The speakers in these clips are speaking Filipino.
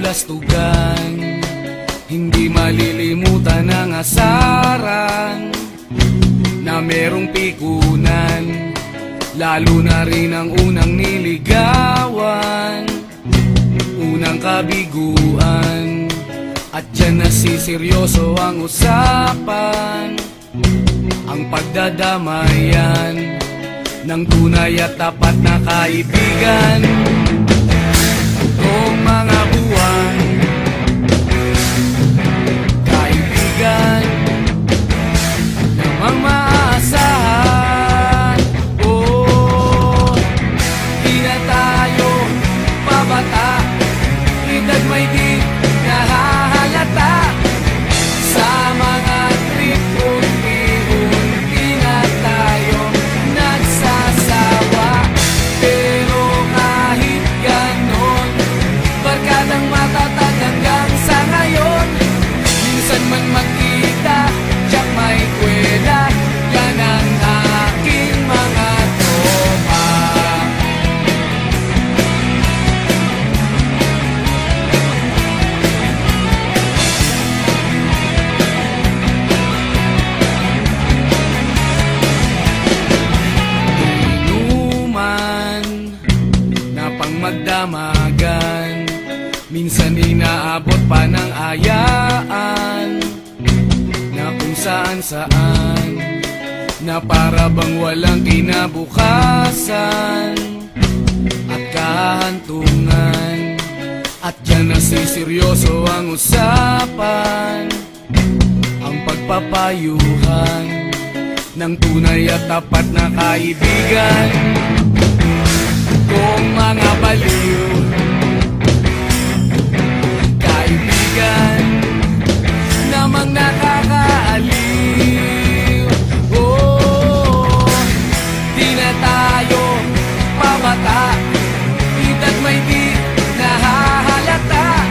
kabulastugan, hindi malilimutan ang asaran na merong pikunan, lalo na rin ang unang niligawan, unang kabiguan. At dyan nasiseryoso ang usapan, ang pagdadamayan ng tunay at tapat na kaibigan. Kung mga buwan, kaibigan namang maaasahan. Oh, di na tayo pabata, edad may di nahahalata. Sa mga trip, unti-unti na tayo nagsasawa. Pero kahit ganon, barkadang matatag hanggang sa ngayon. Minsan man magkita, tiyak may kwela, yan ang aking mga tropa. Inuman na pang magdamagan, minsan inaabot pa ng ayaan, na kung saan-saan, na para bang walang kinabukasan at kahantungan. At dyan nasiseryoso ang usapan, ang pagpapayuhan ng tunay at tapat na kaibigan. Kung mga baliw, kaibigan namang nakakaaliw. Oh, di na tayo pabata, edad may di nahahalata.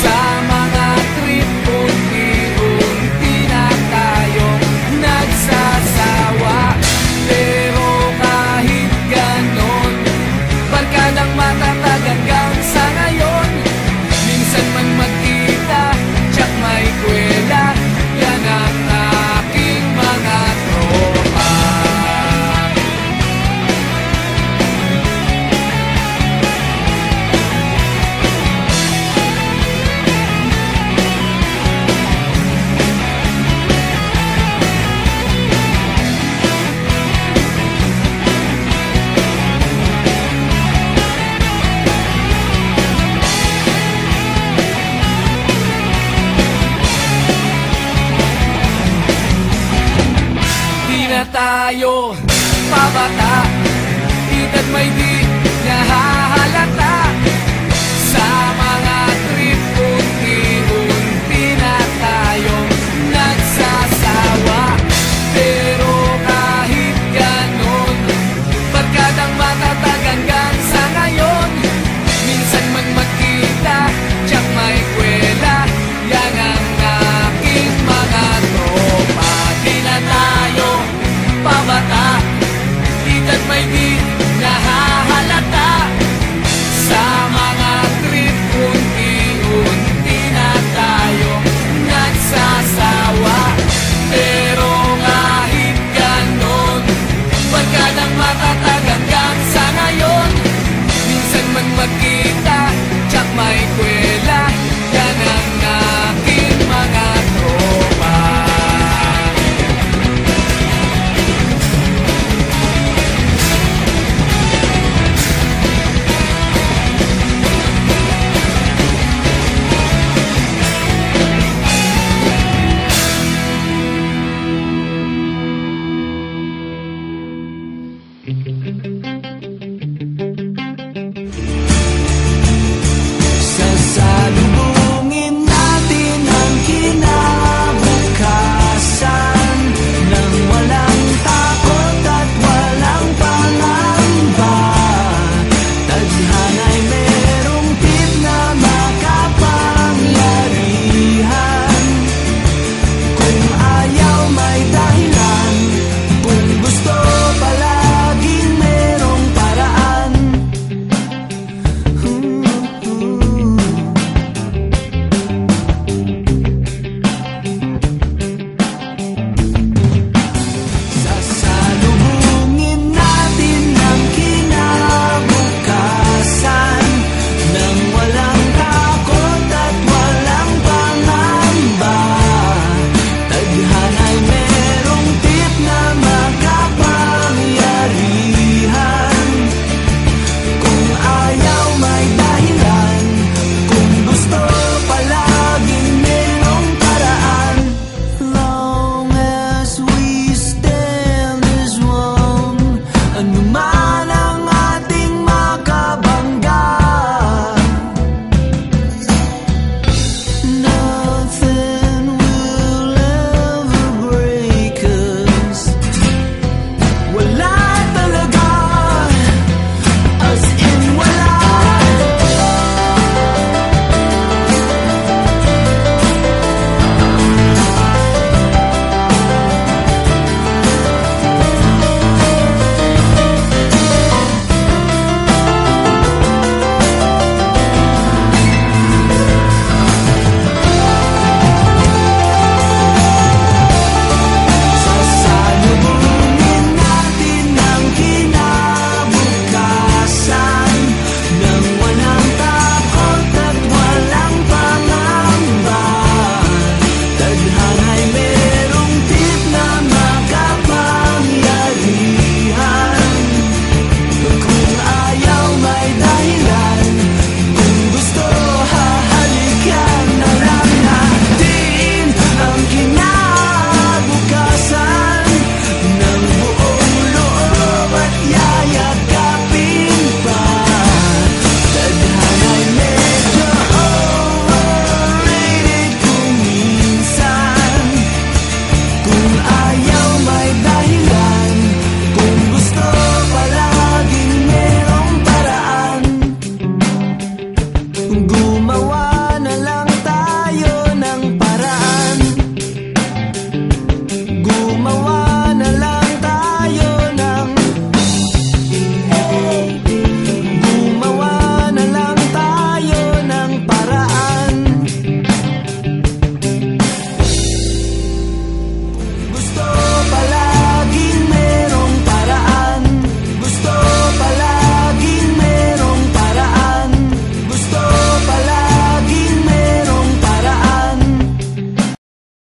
Sa mga trip, unti-unti na tayo nagsasawa. Pero kahit ganon, barkadang matatag hanggang sa ngayon. Minsan man magkita, tiyak may kwela, yan ang aking mga tropa. Di na tayo pabata, edad may di